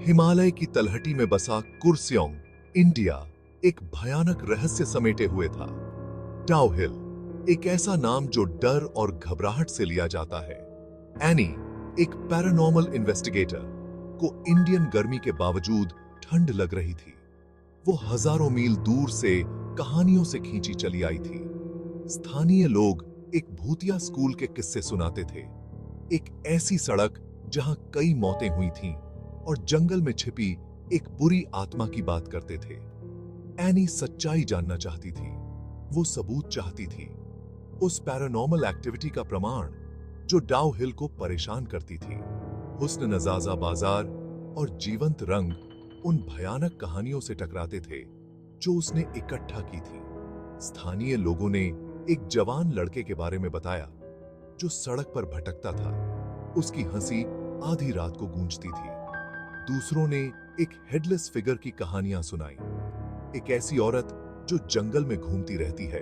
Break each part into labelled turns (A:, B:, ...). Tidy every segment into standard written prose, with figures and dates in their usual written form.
A: हिमालय की तलहटी में बसा कुर्सेओंग, इंडिया, एक भयानक रहस्य समेटे हुए था। टाउ हिल, एक ऐसा नाम जो डर और घबराहट से लिया जाता है। एनी, एक पैरानॉर्मल इन्वेस्टिगेटर, को इंडियन गर्मी के बावजूद ठंड लग रही थी। वो हजारों मील दूर से कहानियों से खींची चली आई थी। स्थानीय लोग एक भूतिया स्कूल के किस्से सुनाते थे, एक ऐसी सड़क जहां कई मौतें हुई थीं और जंगल में छिपी एक बुरी आत्मा की बात करते थे। एनी सच्चाई जानना चाहती थी, वो सबूत चाहती थी, उस पैरानॉर्मल एक्टिविटी का प्रमाण जो डाउ हिल को परेशान करती थी। हुस्न नजाजा बाजार और जीवंत रंग उन भयानक कहानियों से टकराते थे जो उसने इकट्ठा की थी। स्थानीय लोगों ने एक जवान लड़के के बारे में बताया जो सड़क पर भटकता था। उसकी हंसी आधी रात को गूंजती थी। दूसरों ने एक हेडलेस फिगर की कहानियां सुनाई, एक ऐसी औरत जो जंगल में घूमती रहती है,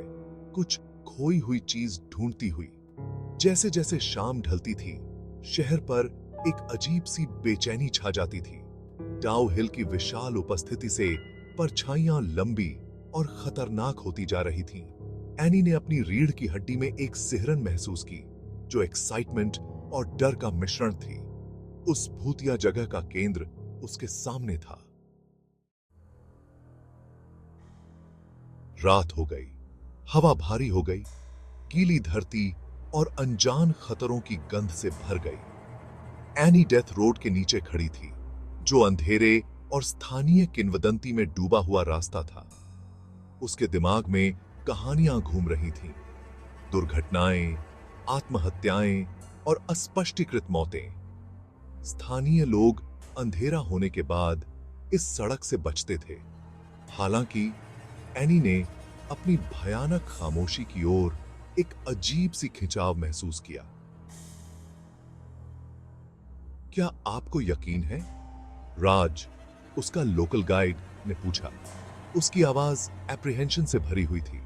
A: कुछ खोई हुई चीज ढूंढती हुई। जैसे जैसे शाम ढलती थी, शहर पर एक अजीब सी बेचैनी छा जाती थी। डाउ हिल की विशाल उपस्थिति से परछाइयां लंबी और खतरनाक होती जा रही थीं। एनी ने अपनी रीढ़ की हड्डी में एक सिहरन महसूस की जो एक्साइटमेंट और डर का मिश्रण थी। उस भूतिया जगह का केंद्र उसके सामने था। रात हो गई, हवा भारी हो गई, गीली धरती और अनजान खतरों की गंध से भर गई। एनी डेथ रोड के नीचे खड़ी थी, जो अंधेरे और स्थानीय किंवदंती में डूबा हुआ रास्ता था। उसके दिमाग में कहानियां घूम रही थीं, दुर्घटनाएं, आत्महत्याएं और अस्पष्टीकृत मौतें। स्थानीय लोग अंधेरा होने के बाद इस सड़क से बचते थे। हालांकि एनी ने अपनी भयानक खामोशी की ओर एक अजीब सी खिंचाव महसूस किया। क्या आपको यकीन है? राज, उसका लोकल गाइड, ने पूछा। उसकी आवाज एप्रीहेंशन से भरी हुई थी।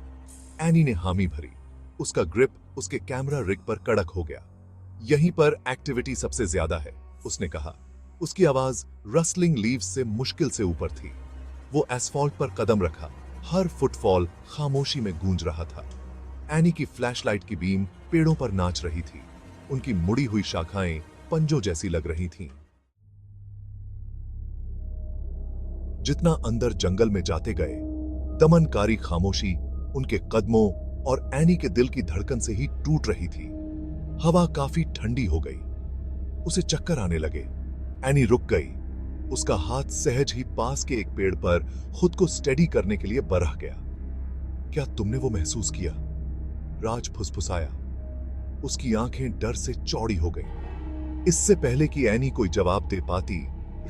A: एनी ने हामी भरी। उसका ग्रिप उसके कैमरा रिग पर कड़क हो गया। यहीं पर एक्टिविटी सबसे ज्यादा है, उसने कहा। उसकी आवाज रस्लिंग लीव्स से मुश्किल से ऊपर थी। वो एस्फॉल्ट पर कदम रखा, हर फुटफॉल खामोशी में गूंज रहा था। एनी की फ्लैशलाइट की बीम पेड़ों पर नाच रही थी। उनकी मुड़ी हुई शाखाएं पंजों जैसी लग रही थीं। जितना अंदर जंगल में जाते गए, दमनकारी खामोशी उनके कदमों और एनी के दिल की धड़कन से ही टूट रही थी। हवा काफी ठंडी हो गई। उसे चक्कर आने लगे। एनी रुक गई। उसका हाथ सहज ही पास के एक पेड़ पर खुद को स्टेडी करने के लिए बरह गया। क्या तुमने वो महसूस किया? राज फुसफुसाया। उसकी आंखें डर से चौड़ी हो गईं। इससे पहले कि एनी कोई जवाब दे पाती,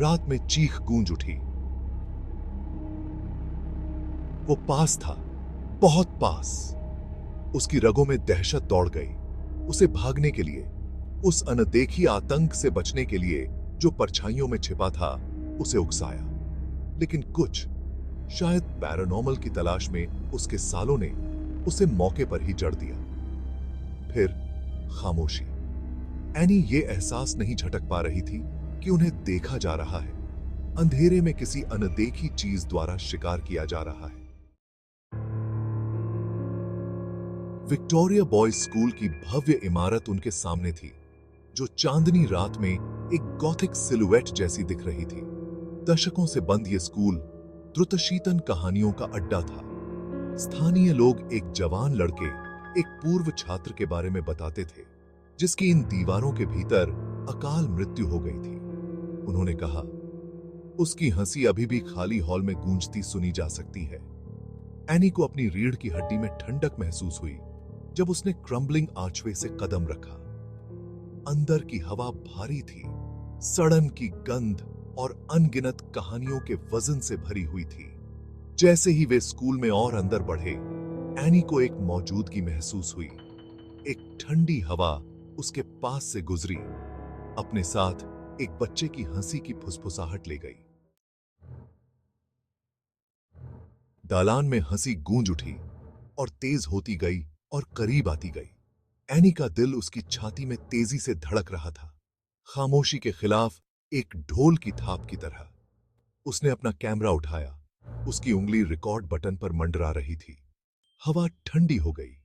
A: रात में चीख गूंज उठी। वो पास था, बहुत पास। उसकी रगों में दहशत दौड़ गई। उसे भागने के लिए, उस अनदेखी आतंक से बचने के लिए जो परछाइयों में छिपा था, उसे उकसाया। लेकिन कुछ, शायद पैरानॉर्मल की तलाश में उसके सालों ने उसे मौके पर ही जड़ दिया। फिर खामोशी। एनी ये एहसास नहीं झटक पा रही थी कि उन्हें देखा जा रहा है। अंधेरे में किसी अनदेखी चीज द्वारा शिकार किया जा रहा है। विक्टोरिया बॉयज स्कूल की भव्य इमारत उनके सामने थी, जो चांदनी रात में एक गॉथिक सिलुएट जैसी दिख रही थी। दशकों से बंद ये स्कूल द्रुतशीतन कहानियों का अड्डा था। स्थानीय लोग एक जवान लड़के, एक पूर्व छात्र के बारे में बताते थे, जिसकी इन दीवारों के भीतर अकाल मृत्यु हो गई थी। उन्होंने कहा, उसकी हंसी अभी भी खाली हॉल में गूंजती सुनी जा सकती है। एनी को अपनी रीढ़ की हड्डी में ठंडक महसूस हुई जब उसने क्रम्बलिंग आर्चवे से कदम रखा। अंदर की हवा भारी थी, सड़न की गंध और अनगिनत कहानियों के वजन से भरी हुई थी। जैसे ही वे स्कूल में और अंदर बढ़े, एनी को एक मौजूदगी महसूस हुई। एक ठंडी हवा उसके पास से गुजरी, अपने साथ एक बच्चे की हंसी की फुसफुसाहट ले गई। दालान में हंसी गूंज उठी और तेज होती गई और करीब आती गई। एनी का दिल उसकी छाती में तेजी से धड़क रहा था, खामोशी के खिलाफ एक ढोल की थाप की तरह। उसने अपना कैमरा उठाया। उसकी उंगली रिकॉर्ड बटन पर मंडरा रही थी। हवा ठंडी हो गई,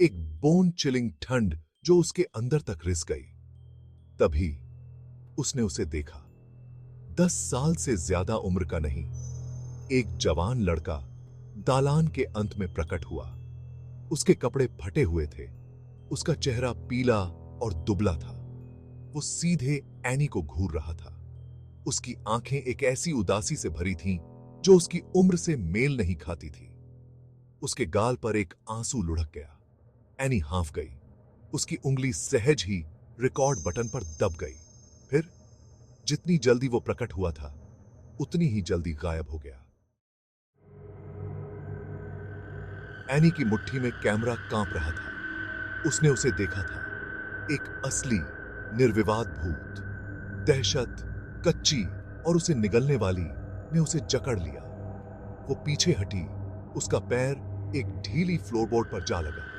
A: एक बोन चिलिंग ठंड जो उसके अंदर तक रिस गई। तभी उसने उसे देखा। 10 साल से ज्यादा उम्र का नहीं, एक जवान लड़का दालान के अंत में प्रकट हुआ। उसके कपड़े फटे हुए थे, उसका चेहरा पीला और दुबला था। वो सीधे एनी को घूर रहा था। उसकी आंखें एक ऐसी उदासी से भरी थीं जो उसकी उम्र से मेल नहीं खाती थी। उसके गाल पर एक आंसू लुढ़क गया। एनी हाँफ गई। उसकी उंगली सहज ही रिकॉर्ड बटन पर दब गई। फिर जितनी जल्दी वो प्रकट हुआ था, उतनी ही जल्दी गायब हो गया। एनी की मुट्ठी में कैमरा कांप रहा था। उसने उसे देखा था, एक असली निर्विवाद भूत। दहशत, कच्ची और उसे निगलने वाली ने उसे जकड़ लिया। वो पीछे हटी, उसका पैर एक ढीली फ्लोरबोर्ड पर जा लगा।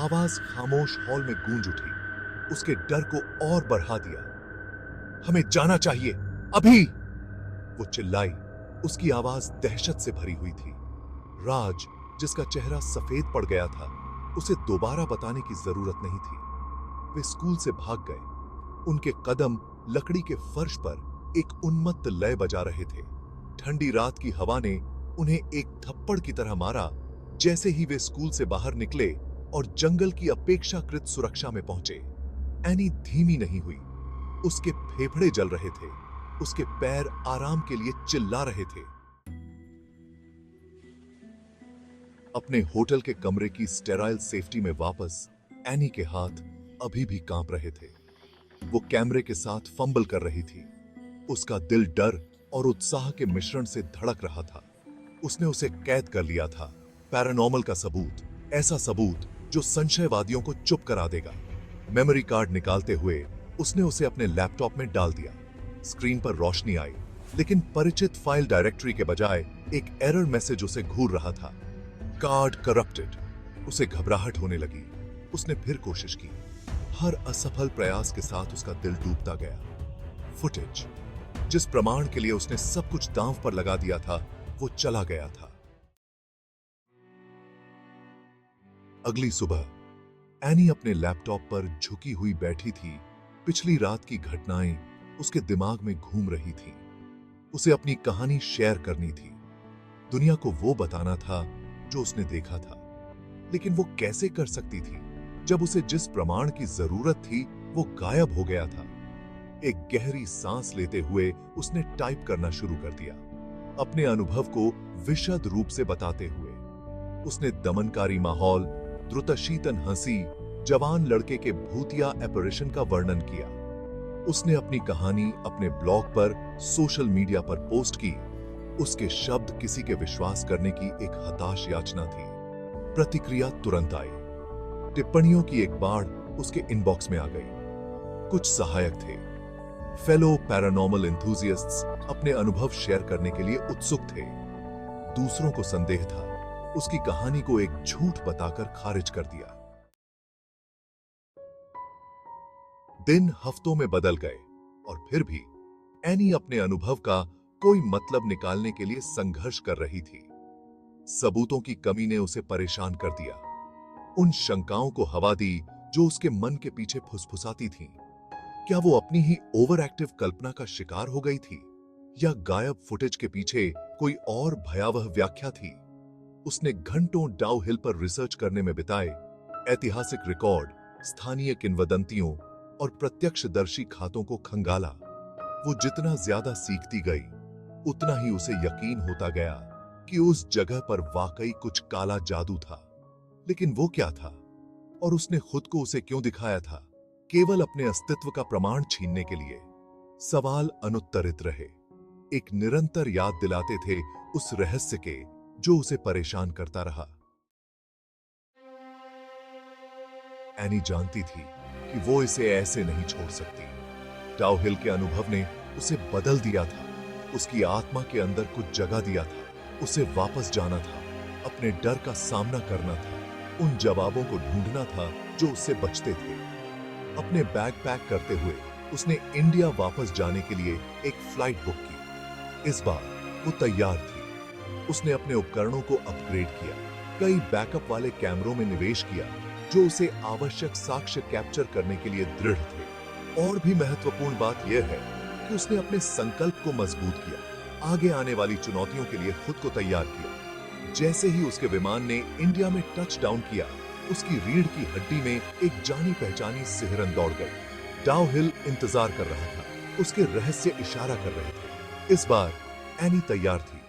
A: आवाज खामोश हॉल में गूंज उठी, उसके डर को और बढ़ा दिया। हमें जाना चाहिए, अभी! वो चिल्लाई। उसकी आवाज दहशत से भरी हुई थी। राज, जिसका चेहरा सफेद पड़ गया था, उसे दोबारा बताने की जरूरत नहीं थी। वे स्कूल से भाग गए। उनके कदम लकड़ी के फर्श पर एक उन्मत्त लय बजा रहे थे। ठंडी रात की हवा ने उन्हें एक थप्पड़ की तरह मारा जैसे ही वे स्कूल से बाहर निकले और जंगल की अपेक्षाकृत सुरक्षा में पहुंचे। एनी धीमी नहीं हुई। उसके फेफड़े जल रहे थे, उसके पैर आराम के लिए चिल्ला रहे थे। अपने होटल के कमरे की स्टेराइल सेफ्टी में वापस एनी के हाथ अभी भी कांप रहे थे। वो कैमरे के साथ फंबल कर रही थी। उसका दिल डर और उत्साह के मिश्रण से धड़क रहा था। उसने उसे कैद कर लिया था। पैरानॉर्मल का सबूत, ऐसा सबूत जो संशयवादियों को चुप करा देगा। मेमोरी कार्ड निकालते हुए उसने उसे अपने लैपटॉप में डाल दिया। स्क्रीन पर रोशनी आई, लेकिन परिचित फाइल डायरेक्टरी के बजाय एक एरर मैसेज उसे घूर रहा था। Card corrupted. उसे घबराहट होने लगी। उसने फिर कोशिश की। हर असफल प्रयास के साथ उसका दिल डूबता गया। फुटेज, जिस प्रमाण के लिए उसने सब कुछ दांव पर लगा दिया था, वो चला गया था। अगली सुबह एनी अपने लैपटॉप पर झुकी हुई बैठी थी। पिछली रात की घटनाएं उसके दिमाग में घूम रही थीं। उसे अपनी कहानी शेयर करनी थी। दुनिया को वो बताना था जो उसने देखा था। लेकिन वो कैसे कर सकती थी जब उसे जिस प्रमाण की जरूरत थी वो गायब हो गया था। एक गहरी सांस लेते हुए उसने टाइप करना शुरू कर दिया, अपने अनुभव को विशद रूप से बताते हुए। उसने दमनकारी माहौल, द्रुतशीतन हंसी, जवान लड़के के भूतिया एपरेशन का वर्णन किया। उसने अपनी कहानी अपने ब्लॉग पर, सोशल मीडिया पर पोस्ट की। उसके शब्द किसी के विश्वास करने की एक हताश याचना थी। प्रतिक्रिया तुरंत आई। टिप्पणियों की एक बाढ़ उसके इनबॉक्स में आ गई। कुछ सहायक थे। फेलो पैरानॉर्मल एंथुसियास्ट्स अपने अनुभव शेयर करने के लिए उत्सुक थे। दूसरों को संदेह था। उसकी कहानी को एक झूठ बताकर खारिज कर दिया। दिन हफ्तों में बदल गए और फिर भी एनी अपने अनुभव का कोई मतलब निकालने के लिए संघर्ष कर रही थी। सबूतों की कमी ने उसे परेशान कर दिया। उन शंकाओं को हवा दी जो उसके मन के पीछे फुसफुसाती थीं। क्या वो अपनी ही ओवर एक्टिव कल्पना का शिकार हो गई थी, या गायब फुटेज के पीछे कोई और भयावह व्याख्या थी? उसने घंटों डाउ हिल पर रिसर्च करने में बिताए। ऐतिहासिक रिकॉर्ड, स्थानीय किंवदंतियों और प्रत्यक्षदर्शी खातों को खंगाला। वो जितना ज्यादा सीखती गई, उतना ही उसे यकीन होता गया कि उस जगह पर वाकई कुछ काला जादू था। लेकिन वो क्या था, और उसने खुद को उसे क्यों दिखाया था? केवल अपने अस्तित्व का प्रमाण छीनने के लिए। सवाल अनुत्तरित रहे, एक निरंतर याद दिलाते थे उस रहस्य के जो उसे परेशान करता रहा। एनी जानती थी कि वो इसे ऐसे नहीं छोड़ सकती। डाउ हिल के अनुभव ने उसे बदल दिया था। उसकी आत्मा के अंदर कुछ जगा दिया था। उसे वापस जाना था, अपने डर का सामना करना था, उन जवाबों को ढूंढना था जो उससे बचते थे। अपने बैग पैक करते हुए उसने इंडिया वापस जाने के लिए एक फ्लाइट बुक की। इस बार वो तैयार थी। उसने अपने उपकरणों को अपग्रेड किया, कई बैकअप वाले कैमरों में निवेश किया जो उसे आवश्यक साक्ष्य कैप्चर करने के लिए दृढ़ थे। और भी महत्वपूर्ण बात यह है कि उसने अपने संकल्प को मजबूत किया, आगे आने वाली चुनौतियों के लिए खुद को तैयार किया। जैसे ही उसके विमान ने इंडिया में टच डाउन किया, उसकी रीढ़ की हड्डी में एक जानी पहचानी सिहरन दौड़ गई। डाउ हिल इंतजार कर रहा था, उसके रहस्य इशारा कर रहे थे। इस बार एनी तैयार थी।